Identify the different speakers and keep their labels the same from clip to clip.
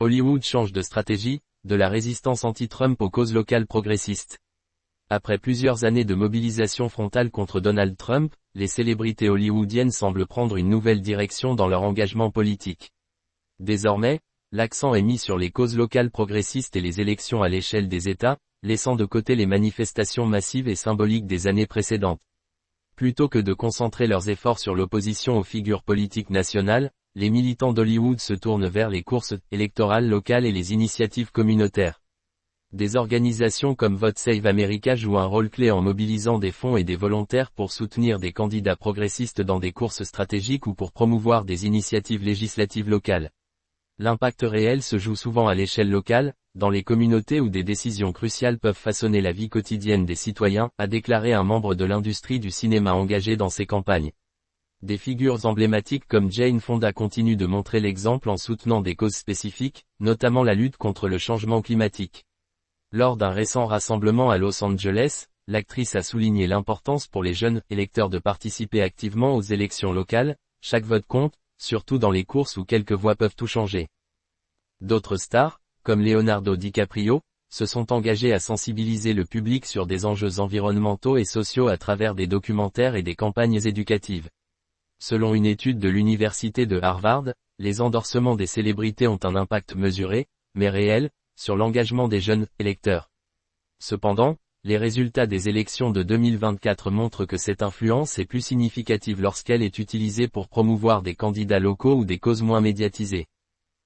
Speaker 1: Hollywood change de stratégie, de la résistance anti-Trump aux causes locales progressistes. Après plusieurs années de mobilisation frontale contre Donald Trump, les célébrités hollywoodiennes semblent prendre une nouvelle direction dans leur engagement politique. Désormais, l'accent est mis sur les causes locales progressistes et les élections à l'échelle des États, laissant de côté les manifestations massives et symboliques des années précédentes. Plutôt que de concentrer leurs efforts sur l'opposition aux figures politiques nationales, les militants d'Hollywood se tournent vers les courses électorales locales et les initiatives communautaires. Des organisations comme Vote Save America jouent un rôle clé en mobilisant des fonds et des volontaires pour soutenir des candidats progressistes dans des courses stratégiques ou pour promouvoir des initiatives législatives locales. L'impact réel se joue souvent à l'échelle locale, dans les communautés où des décisions cruciales peuvent façonner la vie quotidienne des citoyens, a déclaré un membre de l'industrie du cinéma engagé dans ces campagnes. Des figures emblématiques comme Jane Fonda continuent de montrer l'exemple en soutenant des causes spécifiques, notamment la lutte contre le changement climatique. Lors d'un récent rassemblement à Los Angeles, l'actrice a souligné l'importance pour les jeunes électeurs de participer activement aux élections locales, chaque vote compte, surtout dans les courses où quelques voix peuvent tout changer. D'autres stars, comme Leonardo DiCaprio, se sont engagés à sensibiliser le public sur des enjeux environnementaux et sociaux à travers des documentaires et des campagnes éducatives. Selon une étude de l'université de Harvard, les endorsements des célébrités ont un impact mesuré, mais réel, sur l'engagement des jeunes électeurs. Cependant, les résultats des élections de 2024 montrent que cette influence est plus significative lorsqu'elle est utilisée pour promouvoir des candidats locaux ou des causes moins médiatisées.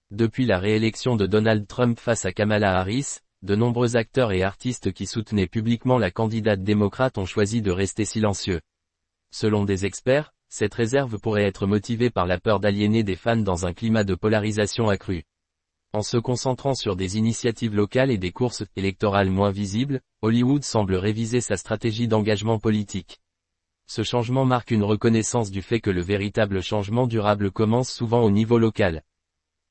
Speaker 1: Depuis la réélection de Donald Trump face à Kamala Harris, de nombreux acteurs et artistes qui soutenaient publiquement la candidate démocrate ont choisi de rester silencieux. Selon des experts, cette réserve pourrait être motivée par la peur d'aliéner des fans dans un climat de polarisation accrue. En se concentrant sur des initiatives locales et des courses électorales moins visibles, Hollywood semble réviser sa stratégie d'engagement politique. Ce changement marque une reconnaissance du fait que le véritable changement durable commence souvent au niveau local.